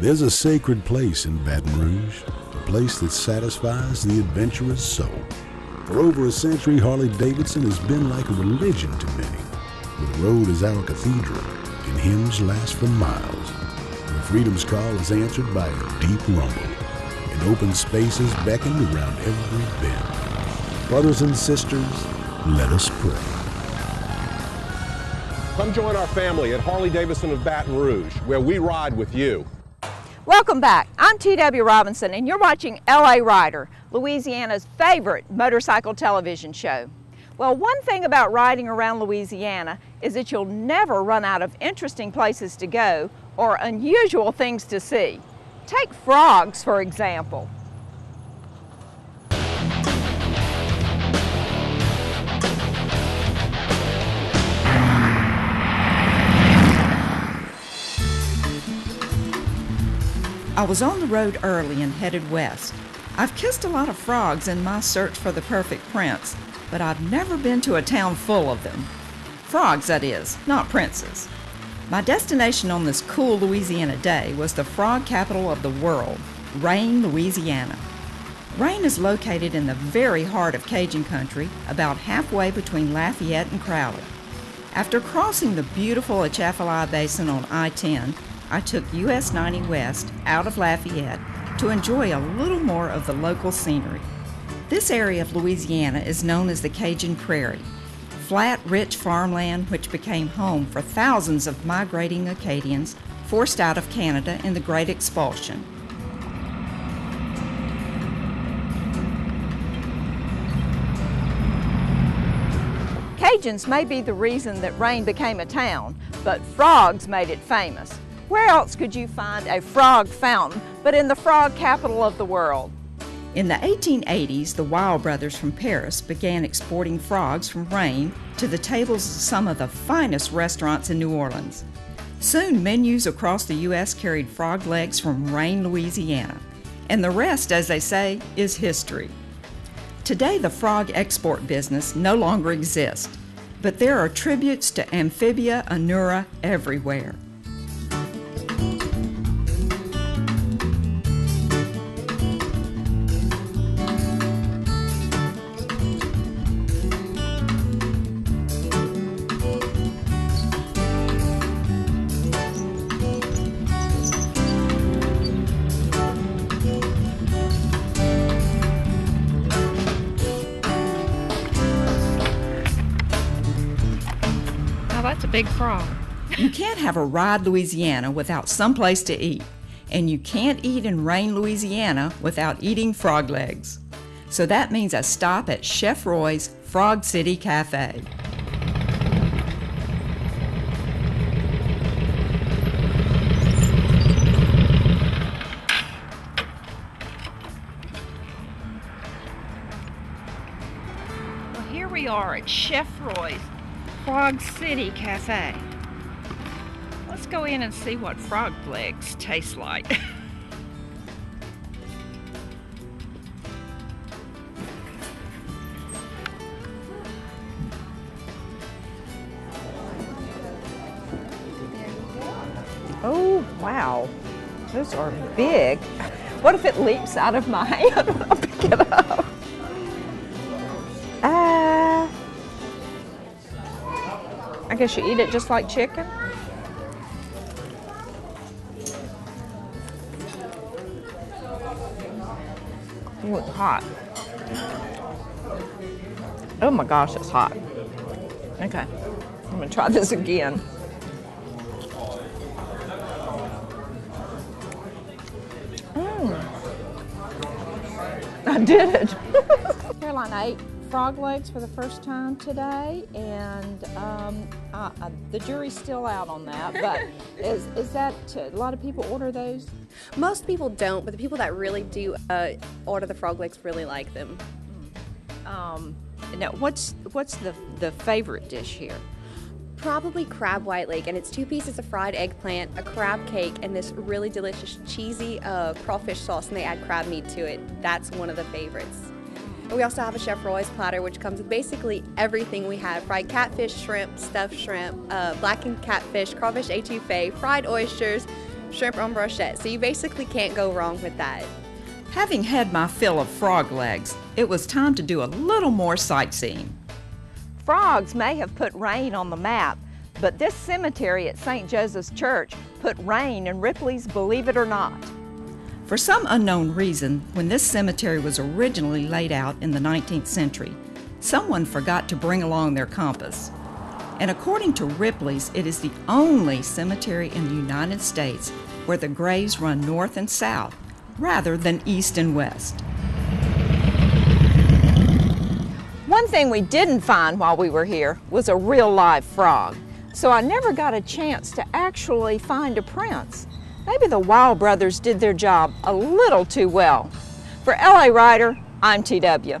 There's a sacred place in Baton Rouge, a place that satisfies the adventurous soul. For over a century, Harley-Davidson has been like a religion to many. Where the road is our cathedral, and hymns last for miles. Where freedom's call is answered by a deep rumble, and open spaces beckon around every bend. Brothers and sisters, let us pray. Come join our family at Harley-Davidson of Baton Rouge, where we ride with you. Welcome back. I'm T.W. Robinson, and you're watching L.A. Rider, Louisiana's favorite motorcycle television show. Well, one thing about riding around Louisiana is that you'll never run out of interesting places to go or unusual things to see. Take frogs, for example. I was on the road early and headed west. I've kissed a lot of frogs in my search for the perfect prince, but I've never been to a town full of them. Frogs, that is, not princes. My destination on this cool Louisiana day was the frog capital of the world, Rayne, Louisiana. Rayne is located in the very heart of Cajun country, about halfway between Lafayette and Crowley. After crossing the beautiful Atchafalaya Basin on I-10, I took US 90 West out of Lafayette to enjoy a little more of the local scenery. This area of Louisiana is known as the Cajun Prairie, flat, rich farmland which became home for thousands of migrating Acadians forced out of Canada in the Great Expulsion. Cajuns may be the reason that Rayne became a town, but frogs made it famous. Where else could you find a frog fountain but in the frog capital of the world? In the 1880s, the Weil brothers from Paris began exporting frogs from Rayne to the tables of some of the finest restaurants in New Orleans. Soon, menus across the U.S. carried frog legs from Rayne, Louisiana. And the rest, as they say, is history. Today, the frog export business no longer exists, but there are tributes to Amphibia anura everywhere. That's a big frog. You can't have a ride Louisiana without someplace to eat, and you can't eat in Rayne, Louisiana without eating frog legs. So that means a stop at Chef Roy's Frog City Cafe. Well, here we are at Chef Roy's Frog City Cafe. Let's go in and see what frog legs taste like. Oh, wow. Those are big. What if it leaps out of my hand when I pick it up? I guess you eat it just like chicken. Ooh, it's hot. Oh my gosh, it's hot. Okay, I'm gonna try this again. I did it. Caroline ate frog legs for the first time today, and the jury's still out on that, but is that, a lot of people order those? Most people don't, but the people that really do order the frog legs really like them. Now, what's the favorite dish here? Probably crab white leg, and it's 2 pieces of fried eggplant, a crab cake, and this really delicious cheesy crawfish sauce, and they add crab meat to it. That's one of the favorites. And we also have a Chef Roy's platter, which comes with basically everything we have: fried catfish, shrimp, stuffed shrimp, blackened catfish, crawfish etouffee, fried oysters, shrimp en brochette, so you basically can't go wrong with that. Having had my fill of frog legs, it was time to do a little more sightseeing. Frogs may have put rain on the map, but this cemetery at St. Joseph's Church put rain in Ripley's Believe It or Not. For some unknown reason, when this cemetery was originally laid out in the 19th century, someone forgot to bring along their compass. And according to Ripley's, it is the only cemetery in the United States where the graves run north and south, rather than east and west. One thing we didn't find while we were here was a real live frog, so I never got a chance to actually find a prince. Maybe the Wild brothers did their job a little too well. For LA Rider, I'm TW.